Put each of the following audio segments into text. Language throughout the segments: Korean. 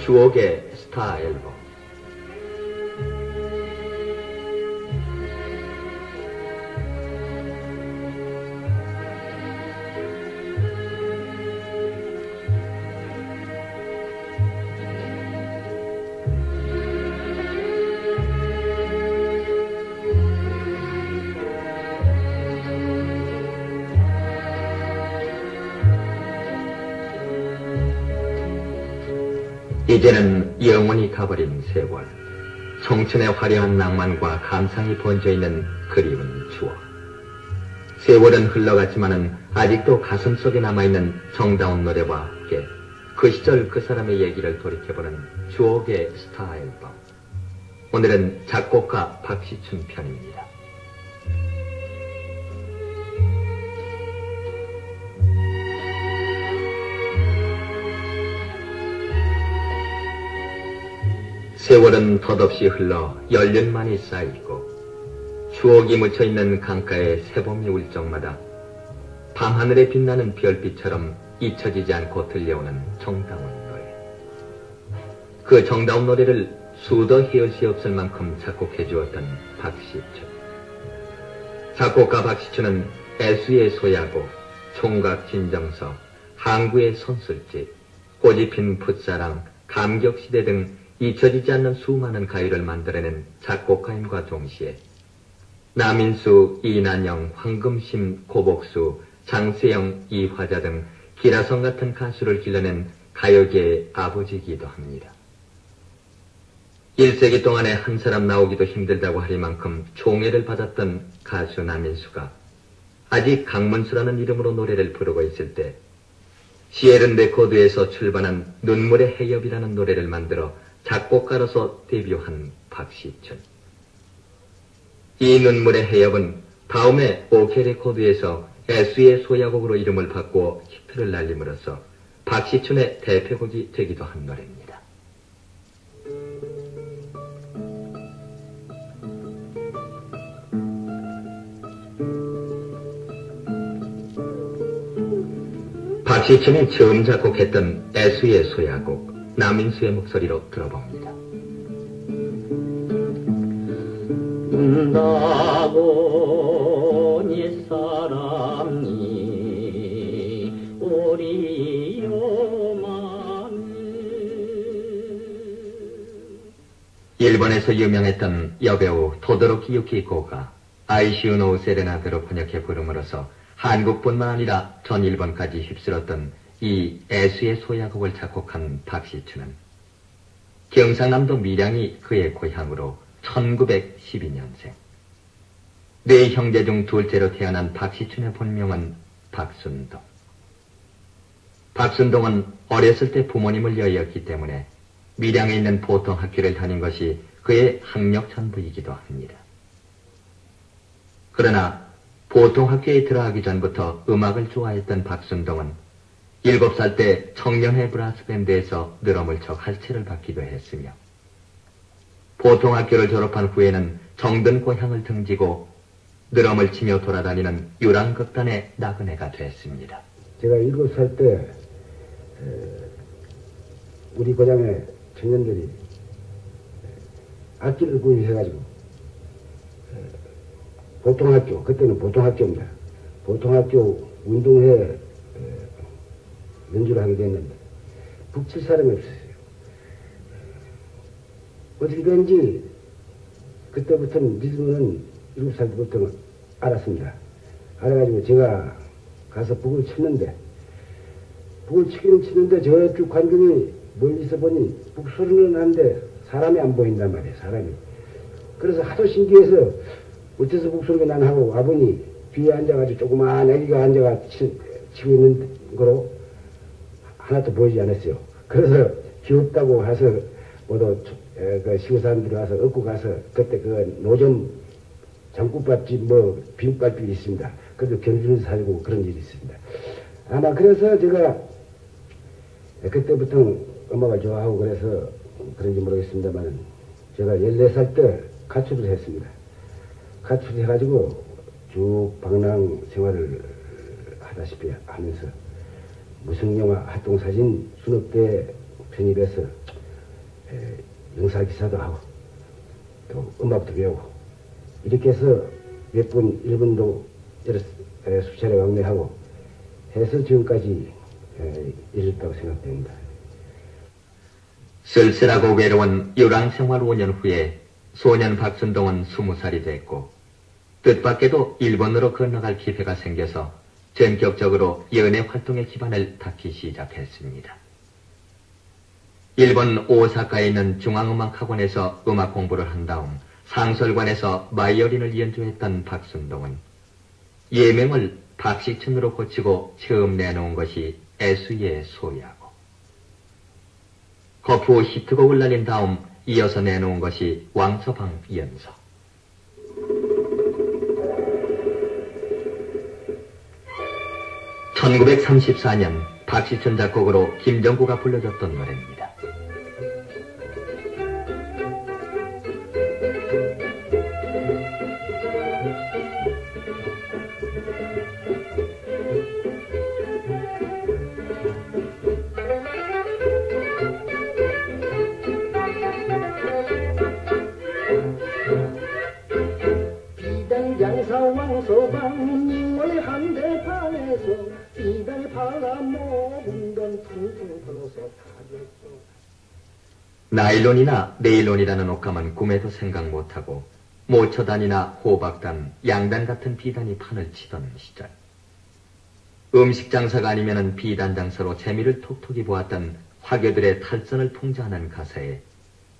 추억의 스타 앨범. 이제는 영원히 가버린 세월, 청춘의 화려한 낭만과 감상이 번져있는 그리운 추억. 세월은 흘러갔지만은 아직도 가슴속에 남아있는 정다운 노래와 함께 그 시절 그 사람의 얘기를 돌이켜보는 추억의 스타 앨범. 오늘은 작곡가 박시춘 편입니다. 세월은 덧없이 흘러 열년만이 쌓이고 추억이 묻혀있는 강가의 새봄이 울 적마다 밤하늘에 빛나는 별빛처럼 잊혀지지 않고 들려오는 정다운 노래. 그 정다운 노래를 수도 헤을 수 없을 만큼 작곡해 주었던 박시춘. 작곡가 박시춘은 애수의 소야곡, 총각 진정서, 항구의 선술집, 꽃이 핀 풋사랑, 감격시대 등 잊혀지지 않는 수많은 가요를 만들어낸 작곡가임과 동시에 남인수, 이난영, 황금심, 고복수, 장세영, 이화자 등 기라성 같은 가수를 길러낸 가요계의 아버지이기도 합니다. 1세기 동안에 한 사람 나오기도 힘들다고 하리만큼 총애를 받았던 가수 남인수가 아직 강문수라는 이름으로 노래를 부르고 있을 때 시에른 레코드에서 출반한 눈물의 해협이라는 노래를 만들어 작곡가로서 데뷔한 박시춘. 이 눈물의 해협은 다음에 오케 레코드에서 애수의 소야곡으로 이름을 바꾸어 히트를 날림으로써 박시춘의 대표곡이 되기도 한 노래입니다. 박시춘이 처음 작곡했던 애수의 소야곡, 남인수의 목소리로 들어봅니다. 나보니 사람이 오리요만. 일본에서 유명했던 여배우 토도로키 유키코가 아이시우노 세레나데로 번역해 부름으로써 한국뿐만 아니라 전 일본까지 휩쓸었던 이 애수의 소야곡을 작곡한 박시춘은 경상남도 밀양이 그의 고향으로 1912년생. 네 형제 중 둘째로 태어난 박시춘의 본명은 박순동. 박순동은 어렸을 때 부모님을 여의었기 때문에 밀양에 있는 보통 학교를 다닌 것이 그의 학력 전부이기도 합니다. 그러나 보통 학교에 들어가기 전부터 음악을 좋아했던 박순동은 7살 때 청년회 브라스밴드에서 드럼을 쳐 할채를 받기도 했으며 보통학교를 졸업한 후에는 정든 고향을 등지고 드럼을 치며 돌아다니는 유랑극단의 나그네가 됐습니다. 제가 7살 때 우리 고장의 청년들이 악기를 구입해가지고 보통학교, 그때는 보통학교입니다. 보통학교 운동회 연주를 하게 됐는데 북칠 사람이 없었어요. 어떻게 된지 그때부터는 리듬은 7살 때부터 알았습니다. 알아가지고 제가 가서 북을 쳤는데 북을 치기는 치는데 저쪽 관중이 멀리서 보니 북 소리는 나는데 사람이 안 보인단 말이에요. 사람이. 그래서 하도 신기해서 어째서 북 소리가 나나 하고 아버니 뒤에 앉아가지고 조그마한 애기가 앉아가 치고 있는 거로 하나도 보이지 않았어요. 그래서 귀엽다고 해서 모두 그 시골 사람들이 와서 얻고 가서 그때 그 노점 장국밥집 뭐 비빔밥집이 있습니다. 그래도 견주는 살고 그런 일이 있습니다. 아마 그래서 제가 그때부터 음악을 좋아하고 그래서 그런지 모르겠습니다만 제가 14살 때 가출을 했습니다. 가출을 해가지고 쭉 방랑 생활을 하다시피 하면서 무성영화 활동사진 순업대 편입해서 영사 기사도 하고 또 음악도 배우고 이렇게 해서 몇 번 일본도 여러 수차례 왕래하고 해서 지금까지 이르렀다고 생각됩니다. 쓸쓸하고 외로운 요랑 생활 5년 후에 소년 박순동은 20살이 됐고 뜻밖에도 일본으로 건너갈 기회가 생겨서 전격적으로 연예 활동의 기반을 닦기 시작했습니다. 일본 오사카에 있는 중앙음악학원에서 음악 공부를 한 다음 상설관에서 바이올린을 연주했던 박순동은 예명을 박시춘으로 고치고 처음 내놓은 것이 애수의 소야고, 거푸 히트곡을 날린 다음 이어서 내놓은 것이 왕서방 연서. (1934년) 박시춘 작곡으로 김정구가 불러줬던 노래입니다. 왕서방님을 한대판에서 이달 팔아먹은 돈 퉁퉁 털어서 타줬어. 나일론이나 네일론이라는 옷감은 꿈에도 생각 못하고 모처단이나 호박단, 양단 같은 비단이 판을 치던 시절, 음식 장사가 아니면은 비단 장사로 재미를 톡톡히 보았던 화교들의 탈선을 풍자하는 가사에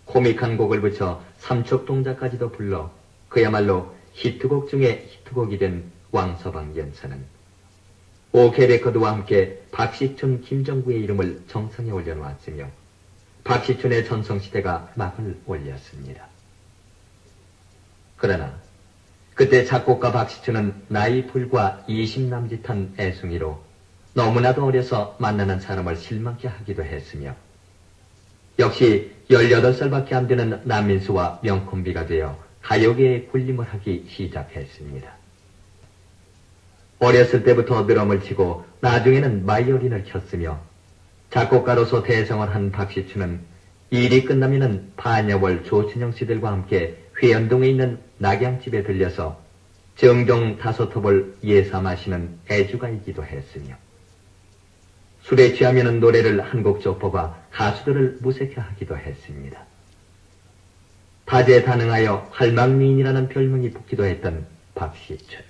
코믹한 곡을 붙여 삼척 동작까지도 불러 그야말로 히트곡 중에 히트곡이 된 왕서방 연서는 오케 레코드와 함께 박시춘, 김정구의 이름을 정상에 올려놓았으며 박시춘의 전성시대가 막을 올렸습니다. 그러나 그때 작곡가 박시춘은 나이 불과 20 남짓한 애숭이로 너무나도 어려서 만나는 사람을 실망케 하기도 했으며 역시 18살밖에 안 되는 남민수와 명콤비가 되어 가요계에 군림을 하기 시작했습니다. 어렸을 때부터 드럼을 치고 나중에는 바이올린을 켰으며 작곡가로서 대성을 한 박시춘은 일이 끝나면은 반야월 조춘영 씨들과 함께 회연동에 있는 낙양집에 들려서 정종 5톱을 예사 마시는 애주가이기도 했으며 술에 취하면은 노래를 한 곡 뽑아 가수들을 무색해 하기도 했습니다. 다재다능하여 활망미인이라는 별명이 붙기도 했던 박시춘.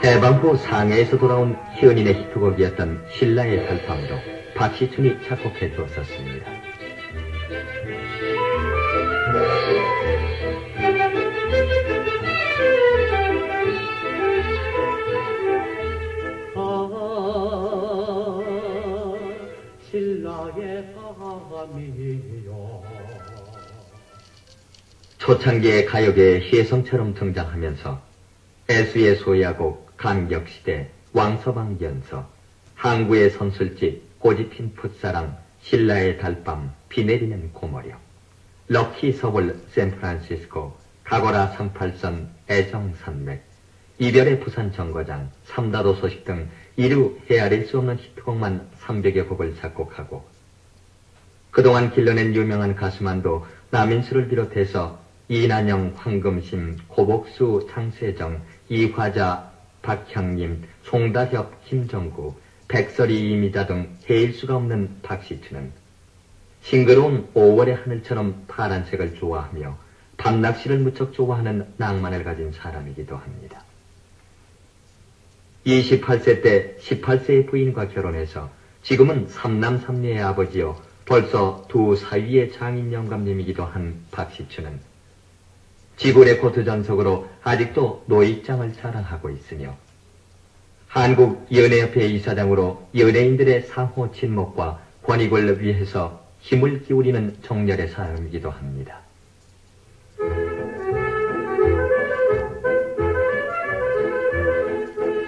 해방 후 상해에서 돌아온 현인의 히트곡이었던 신라의 달밤도 박시춘이 작곡해 주었었습니다. 신라의 밤이요. 초창기의 가요계의 혜성처럼 등장하면서 애수의 소야곡, 감격시대, 왕서방 연서, 항구의 선술집, 꽃이핀 풋사랑, 신라의 달밤, 비 내리는 고모령, 럭키 서울, 샌프란시스코, 가거라 38선, 애정산맥, 이별의 부산 정거장, 삼다도 소식 등 이루 헤아릴 수 없는 히트곡만 300여 곡을 작곡하고 그동안 길러낸 유명한 가수만도 남인수를 비롯해서 이난영, 황금심, 고복수, 장세정, 이화자, 박향림, 송다협, 김정구, 백설이, 이미자 등 헤일 수가 없는 박시춘은 싱그러운 5월의 하늘처럼 파란색을 좋아하며 밤낚시를 무척 좋아하는 낭만을 가진 사람이기도 합니다. 28세 때 18세의 부인과 결혼해서 지금은 3남3녀의 아버지요 벌써 2 사위의 장인 영감님이기도 한 박시춘은 지구레코드 전속으로 아직도 노익장을 자랑하고 있으며 한국연예협회 이사장으로 연예인들의 상호 친목과 권익을 위해서 힘을 기울이는 정열의 사람이기도 합니다.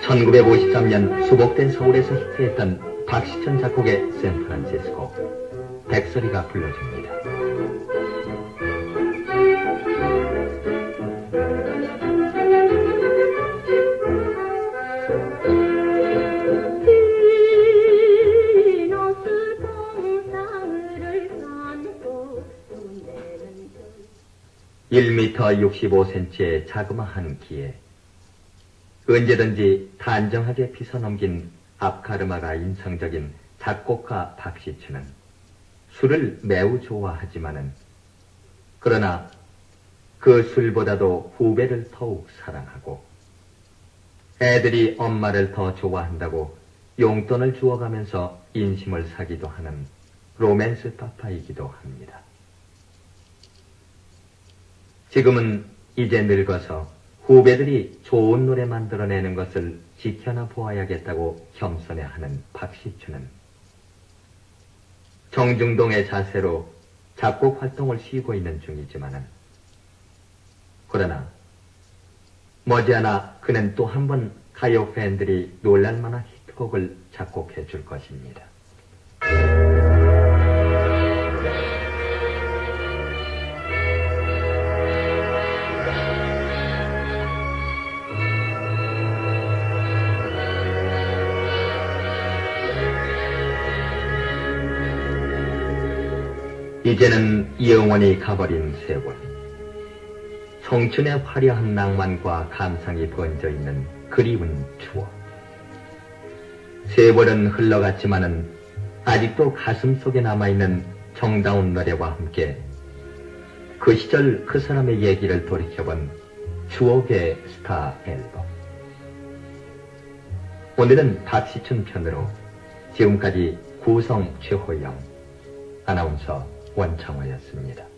(1953년) 수복된 서울에서 히트했던 박시춘 작곡의 샌프란시스코, 백설이가 불러줍니다. 1m 65cm의 자그마한 키에 언제든지 단정하게 빗어넘긴 앞가르마가 인상적인 작곡가 박시춘은 술을 매우 좋아하지만은 그러나 그 술보다도 후배를 더욱 사랑하고 애들이 엄마를 더 좋아한다고 용돈을 주어가면서 인심을 사기도 하는 로맨스 파파이기도 합니다. 지금은 이제 늙어서 후배들이 좋은 노래 만들어내는 것을 지켜나 보아야겠다고 겸손해하는 박시춘은 정중동의 자세로 작곡 활동을 쉬고 있는 중이지만은 그러나 머지않아 그는 또 한 번 가요 팬들이 놀랄만한 히트곡을 작곡해 줄 것입니다. 이제는 영원히 가버린 세월. 청춘의 화려한 낭만과 감상이 번져있는 그리운 추억. 세월은 흘러갔지만은 아직도 가슴 속에 남아있는 정다운 노래와 함께 그 시절 그 사람의 얘기를 돌이켜본 추억의 스타 앨범. 오늘은 박시춘 편으로 지금까지 구성 최호영, 아나운서 원창호였습니다.